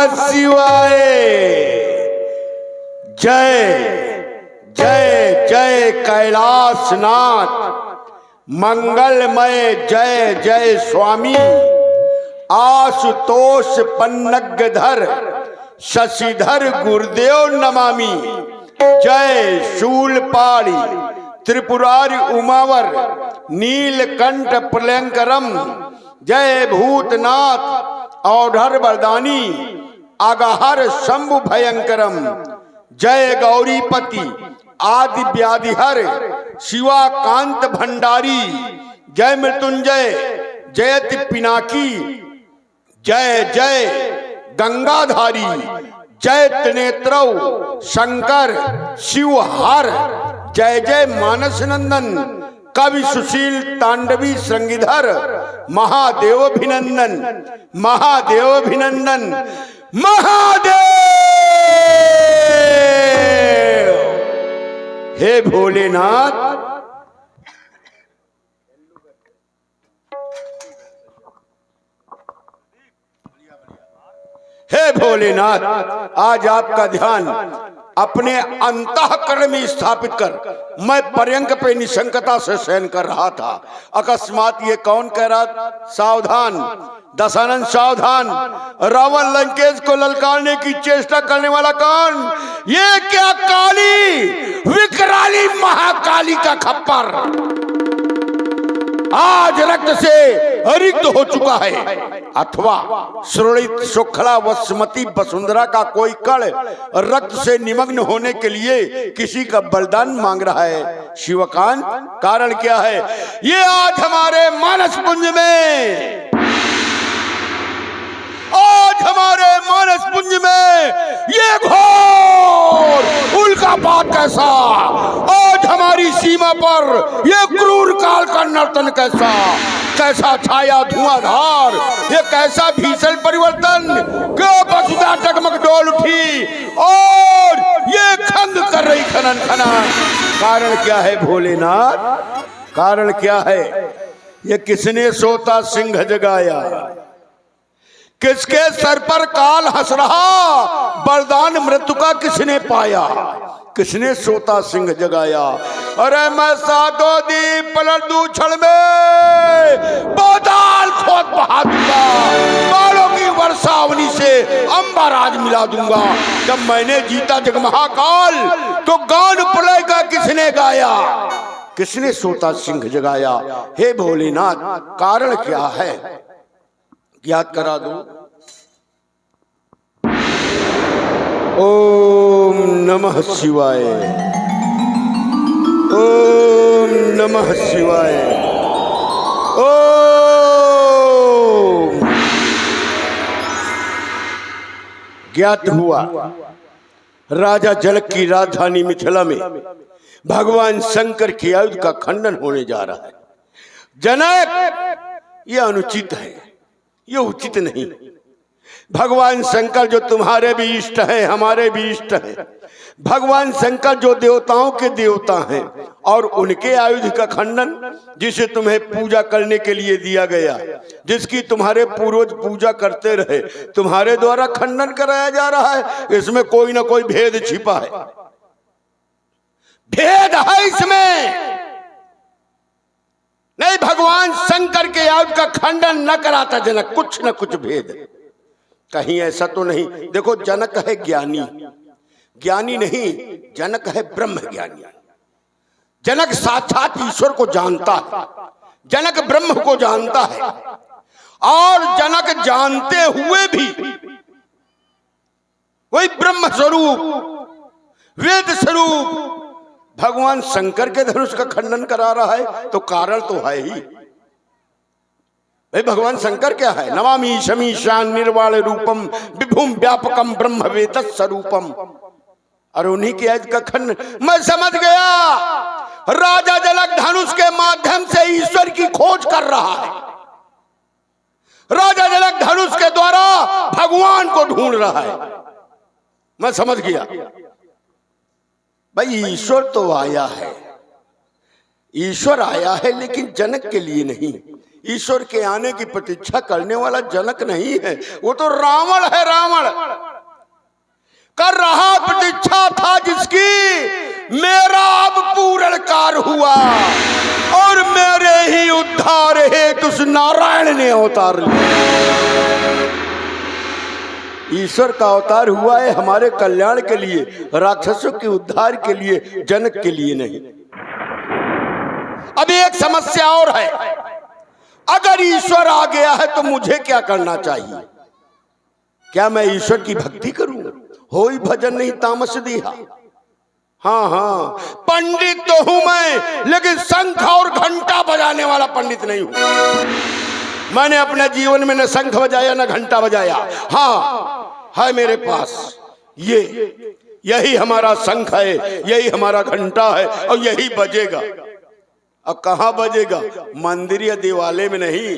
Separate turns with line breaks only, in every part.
नमः शिवाय। जय जय जय कैलाशनाथ, मंगलमय जय जय स्वामी। आशुतोष पन्नगधर शशिधर गुरुदेव नमामि। जय शूलपाणी त्रिपुरारी उमावर नीलकंठ प्रलयंकरम। जय भूतनाथ औढ़र वरदानी अगहर शंभु भयंकरम। जय गौरीपति आदि व्याधिहर शिवाकांत भंडारी। जय मृत्युंजय जयति पिनाकी। जय जय गंगाधारी। जय त्रिनेत्रौ शंकर शिवहार। जय जय मानस नंदन कवि सुशील तांडवी श्रृंगिधर। महादेव अभिनंदन महादेव अभिनंदन महादेव। हे भोलेनाथ, हे भोलेनाथ, आज आपका ध्यान अपने अंतःकरण में स्थापित कर मैं पर्यंक पे निशंकता से शयन कर रहा था। अकस्मात ये कौन कह रहा, सावधान दशानन सावधान, रावण लंकेश को ललकारने की चेष्टा करने वाला कौन? ये क्या काली विकराली महाकाली का खप्पर आज रक्त से रिक्त हो चुका है, अथवा सुरलित शुक्ला वसुमती वसुंधरा का कोई कण रक्त से निमग्न होने के लिए किसी का बलिदान मांग रहा है। शिवकांत, कारण क्या है? ये आज हमारे मानस पुंज में, आज हमारे मानस पुंज में ये घोर उल्कापात कैसा, आज हमारी सीमा पर ये क्रूर काल का नर्तन कैसा, कैसा छाया धुआंधार, ये कैसा भीषण परिवर्तन, क्यों वसुधा टगमग डोल उठी और ये खंग कर रही खनन खनन। कारण क्या है भोलेनाथ? कारण क्या है? ये किसने सोता सिंह जगाया? किसके सर पर काल हंस रहा? वरदान मृत्यु का किसने पाया? किसने सोता सिंह जगाया? अरे मैं सातों दी पलट दूं छड़ में, पाताल खोद बहा दूंगा, बालों की वर्षावनी से अंबराज मिला दूंगा। जब मैंने जीता जग महाकाल तो गान प्रलय का किसने गाया? किसने सोता सिंह जगाया? हे भोलेनाथ, कारण क्या है? याद करा दो। ओम नमः शिवाय, ओम नमः शिवाय, ओम। ज्ञात हुआ राजा जनक की राजधानी मिथिला में भगवान शंकर की आयुध का खंडन होने जा रहा है। जनक, यह अनुचित है, ये उचित नहीं। भगवान शंकर जो तुम्हारे भी इष्ट हैं, हमारे भी इष्ट हैं, भगवान शंकर जो देवताओं के देवता हैं, और उनके आयुध का खंडन जिसे तुम्हें पूजा करने के लिए दिया गया, जिसकी तुम्हारे पूर्वज पूजा करते रहे, तुम्हारे द्वारा खंडन कराया जा रहा है। इसमें कोई ना कोई भेद छिपा है, भेद है इसमें। नहीं, भगवान शंकर के आयुध का खंडन न कराता जनक, कुछ न कुछ भेद कहीं ऐसा तो नहीं। देखो, जनक है ज्ञानी, ज्ञानी नहीं, जनक है ब्रह्म ज्ञानी। जनक साक्षात ईश्वर को जानता है, जनक ब्रह्म को जानता है, और जनक जानते हुए भी वही ब्रह्म स्वरूप वेद स्वरूप भगवान शंकर के धनुष का खंडन करा रहा है। तो कारण तो है ही भाई, भगवान शंकर क्या है? नमामि शमीशान निर्वाण रूपम विभुम व्यापकम ब्रह्म वेद स्वरूपम। और उन्हीं के आयुध का खंडन। मैं समझ गया, राजा जनक धनुष के माध्यम से ईश्वर की खोज कर रहा है। राजा जनक धनुष के द्वारा भगवान को ढूंढ रहा है। मैं समझ गया भाई, ईश्वर तो आया है, ईश्वर आया है, लेकिन जनक के लिए नहीं। ईश्वर के आने की प्रतीक्षा करने वाला जनक नहीं है, वो तो रावण है। रावण कर रहा प्रतीक्षा था जिसकी, मेरा अब पूर्ण कार्य हुआ और मेरे ही उद्धार हेतु उस नारायण ने अवतार लिया। ईश्वर का अवतार हुआ है हमारे कल्याण के लिए, राक्षसों के उद्धार के लिए, जनक के लिए नहीं। अब एक समस्या और है, अगर ईश्वर आ गया है तो मुझे क्या करना चाहिए? क्या मैं ईश्वर की भक्ति करूं? हो ही भजन नहीं तामस दिया। हाँ हाँ, पंडित तो हूं मैं, लेकिन शंख और घंटा बजाने वाला पंडित नहीं हूं। मैंने अपने जीवन में न शंख बजाया न घंटा बजाया। हाँ है मेरे पास यही हमारा शंख है, यही हमारा घंटा है और यही बजेगा। अब कहाँ बजेगा? मंदिर या दिवाले में नहीं,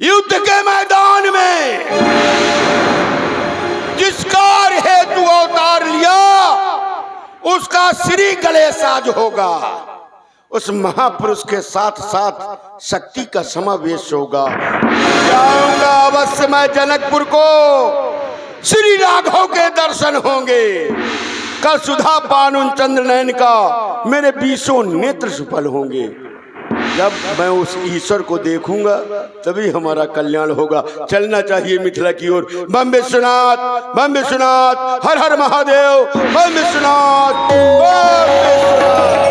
युद्ध के मैदान में। जिस कार्य हेतु अवतार लिया उसका श्री गले साज होगा, उस महापुरुष के साथ साथ शक्ति का समावेश होगा। जाऊंगा अवश्य मैं जनकपुर को, श्री राघव के दर्शन होंगे। कल सुधा पान उन चंद्र नयन का मेरे 20 नेत्र सफल होंगे। जब मैं उस ईश्वर को देखूंगा तभी हमारा कल्याण होगा। चलना चाहिए मिथिला की ओर। बम विश्वनाथ, बम विश्वनाथ, हर हर महादेव, बम विश्वनाथ, बम विश्वनाथ।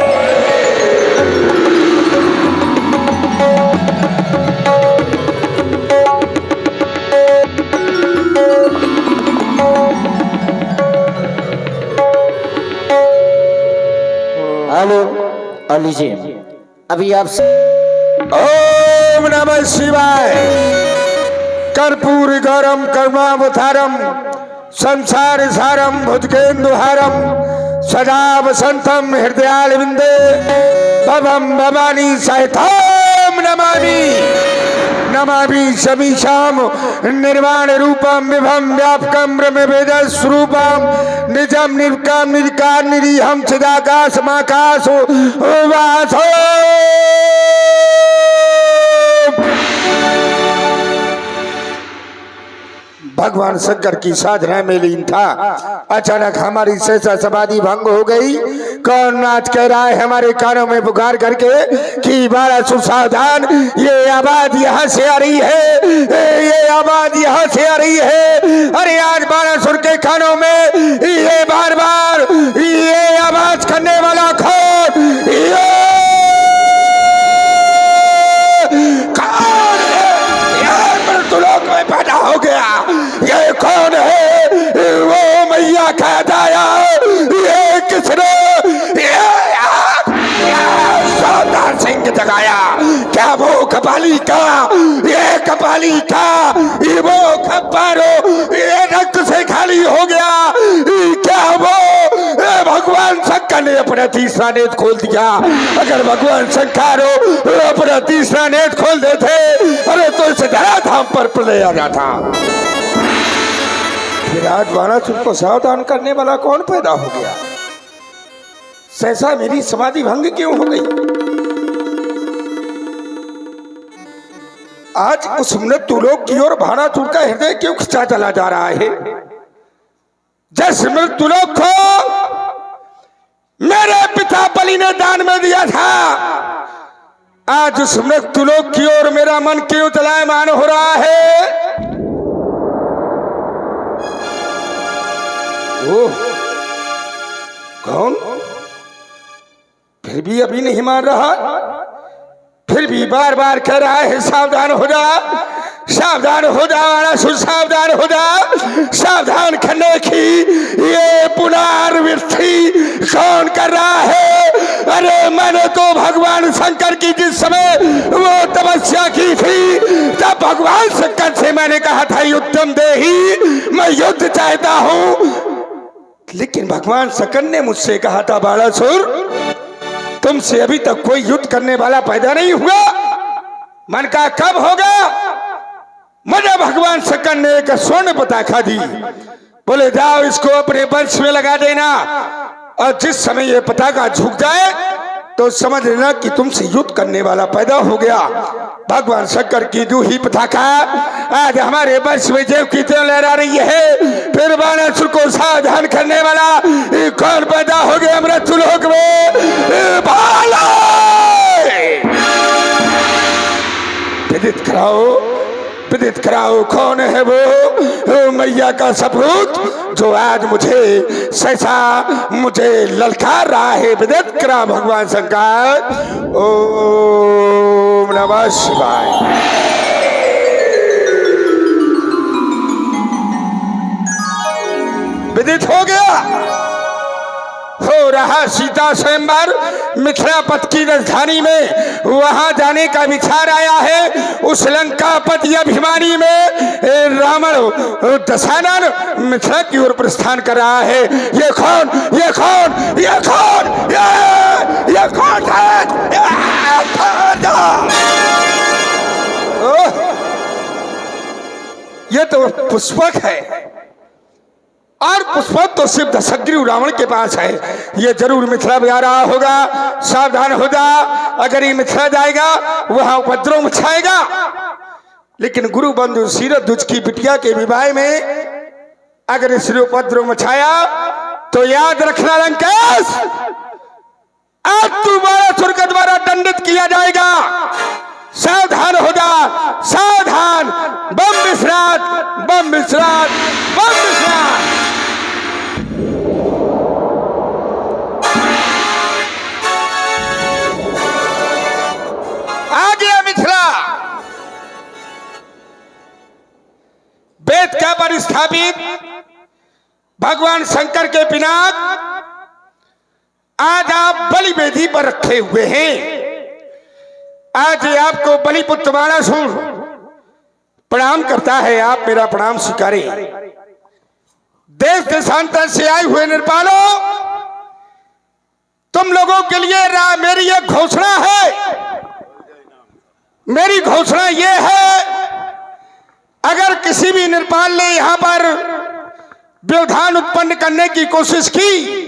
हेलो लीजिए, अभी आप
ओम नमः शिवाय। कर्पूर गौरम करुणावतारम संसार सारम भुजगेन्दुहारम सदा वसंतम हृदयारविंदे भवम भवानी सहिताम नमामि। नमामि समीशाम निर्वाण रूपम विभम व्यापकम ब्रह्म वेद स्वरूपम निजम निर्विकार निर्विकार निरीहम चिदाकाश माकाश वासो। भगवान शंकर की साधना में लीन था। अचानक हमारी सहसा समाधि भंग हो गई। कौन नाच कह रहा है हमारे कानों में पुकार करके कि बालासुर सावधान, ये आवाज यहाँ से आ रही है, ये आवाज यहाँ से आ रही है। अरे आज बालासुर के कानों में ये बार बार ये आवाज करने वाला कौन? ये कौन है? ये मृत्युलोक में पैदा हो गया। ये कौन है? वो मैया कह दाया। ये किसने सावधान सिंह जगाया? क्या वो कपाली का? ये कपाली का, ये वो खपारो, ये रक्त से खाली हो गया। क्या वो भगवान शंकर ने अपना तीसरा नेत्र खोल दिया? अगर भगवान शंकर अपना तीसरा नेत्र खोल देते, अरे तो इस धराधाम पर प्रलय आ जाता। फिर आज बालासुर को सावधान करने वाला कौन पैदा हो गया? सहसा मेरी समाधि भंग क्यों हो गई? आज उस मृत्युलोक की ओर बालासुर का हृदय क्यों खिंचा चला जा रहा है? जिस मृत्युलोक को मेरे पिता बलि ने दान में दिया था, आज उस मृत्युलोक की ओर मेरा मन क्यों चलायमान हो रहा है? ओ, कौन? फिर भी अभी नहीं मान रहा, फिर भी बार बार कह रहा है सावधान हो जा, सावधान हो जा बालासुर, सावधान हो जा। सावधान करने की ये पुनरावृत्ति कौन कर रहा है? अरे मैंने तो भगवान शंकर की जिस समय वो तपस्या की थी, तब भगवान शंकर से मैंने कहा था युद्धम देहि, मैं युद्ध चाहता हूं। लेकिन भगवान शंकर ने मुझसे कहा था बालासुर, तुमसे अभी तक कोई युद्ध करने वाला पैदा नहीं हुआ। मन का कब होगा? मुझे भगवान शंकर ने एक स्वर्ण पताका दी, बोले जाओ इसको अपने वंश में लगा देना, और जिस समय ये पताका झुक जाए तो समझ लेना कि तुमसे युद्ध करने वाला पैदा हो गया। भगवान शंकर की दूही पताका आज हमारे वर्ष में जैव की तरह लहरा रही है। फिर बाणासुर को सावधान करने वाला कौन पैदा हो गया मृत्युलोक में? भाला विदित कराओ कौन है वो मैया का सपूत जो आज मुझे सहसा मुझे ललकार रहा है। विदित करा भगवान शंकर। ओम नमः शिवाय। विदित हो गया, हो रहा सीता स्वयंवर मिथिलापत की राजधानी में। वहां जाने का विचार आया है। उस लंकापति अभिमानी में रावण दशानन मिथिला की ओर प्रस्थान कर रहा है। ये कौन ये कौन ये कौन ये कौन है? ये तो पुष्पक है और पुष्पक तो सिर्फ दशग्रीव रावण के पास है। ये जरूर मिथिला में आ रहा होगा। सावधान हो जा, अगर ये मिथिला जाएगा वहां उपद्रव मचाएगा। लेकिन गुरु बंधु शिरध्वज की बिटिया के विवाह में अगर इसने उपद्रव मचाया तो याद रखना लंकेश, आज तू बाणासुर के द्वारा दंडित किया जाएगा। सावधान हो जा, सावधान। बम विश्रात बम विश्रात बम विश्रात। आ गया मिथिला। वेद का परिस्थापित भगवान शंकर के पिनाक आज आप बलि वेदी पर रखे हुए हैं। आज आपको बलिपुत्र बाणासुर प्रणाम करता है। आप मेरा प्रणाम स्वीकारें। देश देशांतर से आए हुए निर्पालों, तुम लोगों के लिए मेरी एक घोषणा है। मेरी घोषणा यह है, अगर किसी भी निर्पाल ने यहां पर व्यवधान उत्पन्न करने की कोशिश की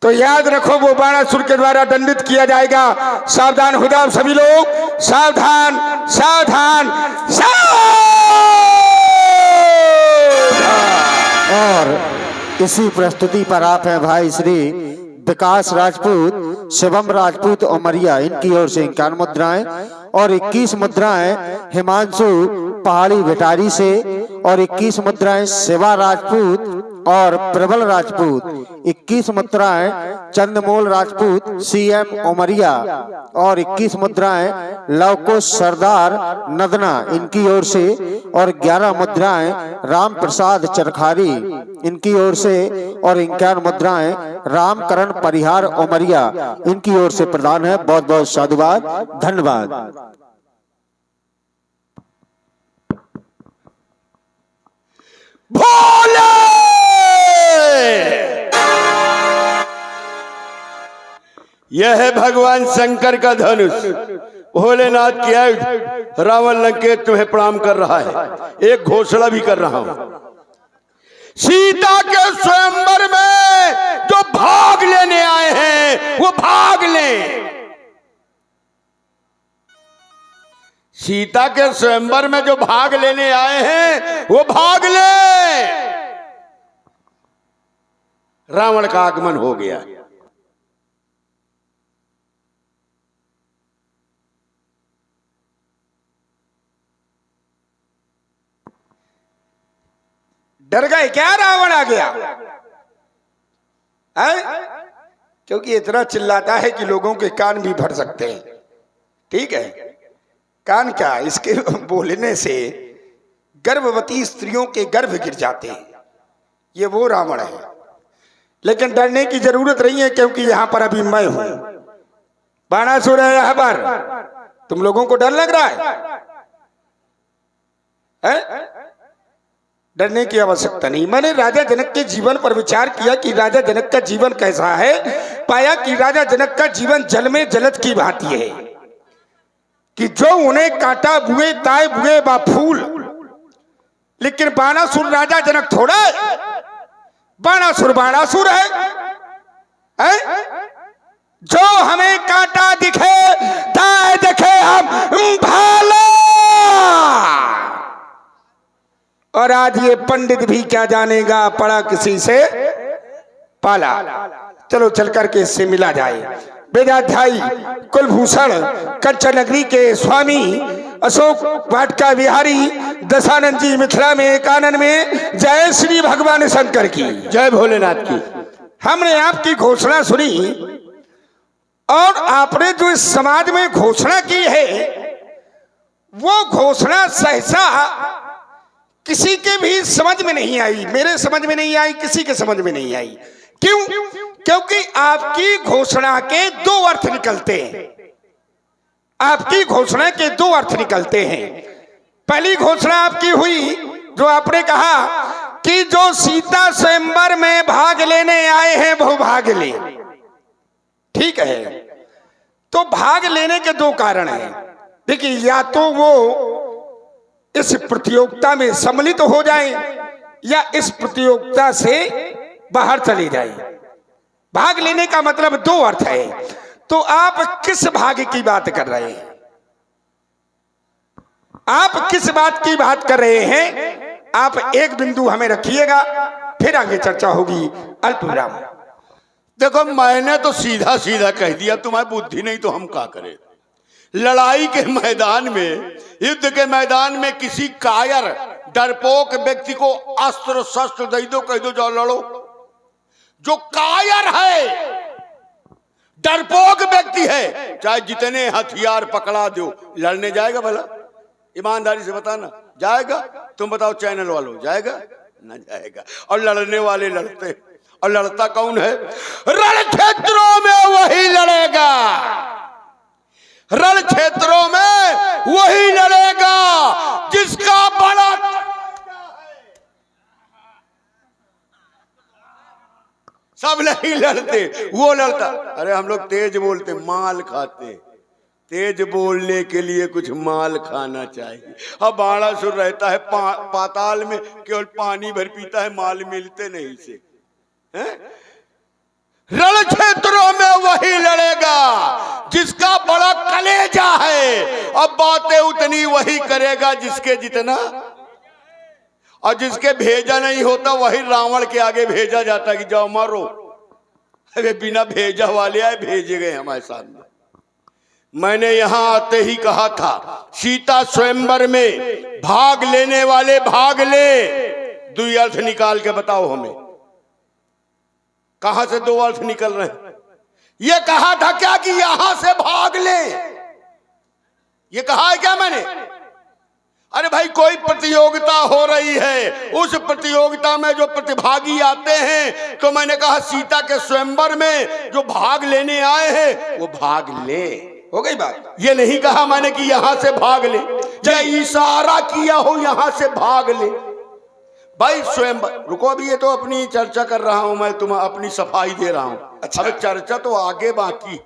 तो याद रखो वो बाणासुर के द्वारा दंडित किया जाएगा। सावधान हो जाओ सभी लोग, सावधान सावधान सावधान।
और इसी प्रस्तुति पर आप हैं भाई श्री विकास राजपूत, शिवम राजपूत उमरिया, इनकी ओर से 51 मुद्राएं और 21 मुद्राएं हिमांशु पहाड़ी भेटारी से और 21 मुद्राएं शिवा राजपूत और प्रबल राजपूत, 21 मुद्राएं चंद्रमोल राजपूत सीएम उमरिया और 21 मुद्राएं लवकुश सरदार नदना, इनकी ओर से और 11 मुद्राएं राम प्रसाद चरखारी, इनकी ओर से और 51 मुद्राएं रामकरण परिहार उमरिया, इनकी ओर से प्रदान है। बहुत बहुत साधुवाद, धन्यवाद।
भोले यह है भगवान शंकर का धनुष। भोलेनाथ की आयुध। रावण लंकेश तुम्हें प्रणाम कर रहा है। एक घोषणा भी कर रहा हूं। सीता के स्वयंवर में जो भाग लेने आए हैं वो भाग लें। सीता के स्वयंवर में जो भाग लेने आए हैं वो भाग ले। रावण का आगमन हो गया।
डर गए क्या? रावण आ गया है? क्योंकि इतना चिल्लाता है कि लोगों के कान भी भर सकते हैं। ठीक है, कान क्या, इसके बोलने से गर्भवती स्त्रियों के गर्भ गिर जाते हैं। ये वो रावण है। लेकिन डरने की जरूरत नहीं है, क्योंकि यहां पर अभी मैं हूं। बाणासुर है यहां पर। तुम लोगों को डर लग रहा है? डरने की आवश्यकता नहीं। मैंने राजा जनक के जीवन पर विचार किया कि राजा जनक का जीवन कैसा है। पाया कि राजा जनक का जीवन जल में जलद की भांति है कि जो उन्हें काटा बुए ताए बुए बा फूल। लेकिन बाणासुर राजा जनक थोड़ा है। बाणासुर बाणासुर है? जो हमें कांटा दिखे दाएं देखे हम भाला। और आज ये पंडित भी क्या जानेगा, पड़ा किसी से पाला। चलो चल करके इससे मिला जाए। वेदाध्यायी कुलभूषण कंचन नगरी के स्वामी अशोक वाटिका विहारी दशानंद जी मिथिला में एकानन में, जय श्री भगवान शंकर की,
जय भोलेनाथ की।
हमने आपकी घोषणा सुनी और आपने जो इस समाज में घोषणा की है वो घोषणा सहसा किसी के भी समझ में नहीं आई, मेरे समझ में नहीं आई, किसी के समझ में नहीं आई। क्यों? क्योंकि आपकी घोषणा के दो अर्थ निकलते हैं। आपकी घोषणा के दो अर्थ निकलते हैं। पहली घोषणा आपकी हुई जो आपने कहा कि जो सीता स्वयंवर में भाग लेने आए हैं वो भाग ले। ठीक है, तो भाग लेने के दो कारण हैं। देखिए, या तो वो इस प्रतियोगिता में सम्मिलित हो जाए या इस प्रतियोगिता से बाहर चले जाए। भाग लेने का मतलब दो अर्थ है। तो आप किस भाग की बात कर रहे हैं? आप किस बात की बात कर रहे हैं? आप एक बिंदु हमें रखिएगा, फिर आगे चर्चा होगी। अल्प विराम।
देखो, मैंने तो सीधा सीधा कह दिया, तुम्हारी बुद्धि नहीं तो हम क्या करें। लड़ाई के मैदान में, युद्ध के मैदान में किसी कायर डरपोक व्यक्ति को अस्त्र शस्त्र दे दो, कह दो जाओ लड़ो। जो कायर है, डरपोक व्यक्ति है, चाहे जितने हथियार पकड़ा दो, लड़ने जाएगा भला? ईमानदारी से बताना, जाएगा? तुम बताओ चैनल वालों, जाएगा? ना जाएगा। और लड़ने वाले लड़ते, और लड़ता कौन है? रण क्षेत्रों में वही लड़ेगा, रण क्षेत्रों में वही लड़ेगा जिसका बड़ा सब नहीं लड़ते, वो लड़ता। अरे हम लोग तेज बोलते, माल खाते। तेज बोलने के लिए कुछ माल खाना चाहिए। अब बाणासुर रहता है पाताल में, केवल पानी भर पीता है, माल मिलते नहीं से। रण क्षेत्रों में वही लड़ेगा जिसका बड़ा कलेजा है। अब बातें उतनी वही करेगा जिसके जितना, और जिसके भेजा नहीं होता वही रावण के आगे भेजा जाता कि जाओ मारो। अरे बिना भेजा वाले आए, भेजे गए हमारे सामने। मैंने यहां आते ही कहा था, सीता स्वयंवर में भाग लेने वाले भाग ले। दो अर्थ निकाल के बताओ हमें, कहां से दो अर्थ निकल रहे हैं? ये कहा था क्या कि यहां से भाग ले? ये कहा है क्या मैंने? अरे भाई, कोई प्रतियोगिता हो रही है, उस प्रतियोगिता में जो प्रतिभागी आते हैं, तो मैंने कहा सीता के स्वयंवर में जो भाग लेने आए हैं वो भाग ले। हो गई बात। ये नहीं कहा मैंने कि यहां से भाग ले, या इशारा किया हो यहां से भाग ले। भाई स्वयं, रुको, अभी ये तो अपनी चर्चा कर रहा हूं मैं, तुम्हें अपनी सफाई दे रहा हूं। अच्छा, अब चर्चा तो आगे बाकी।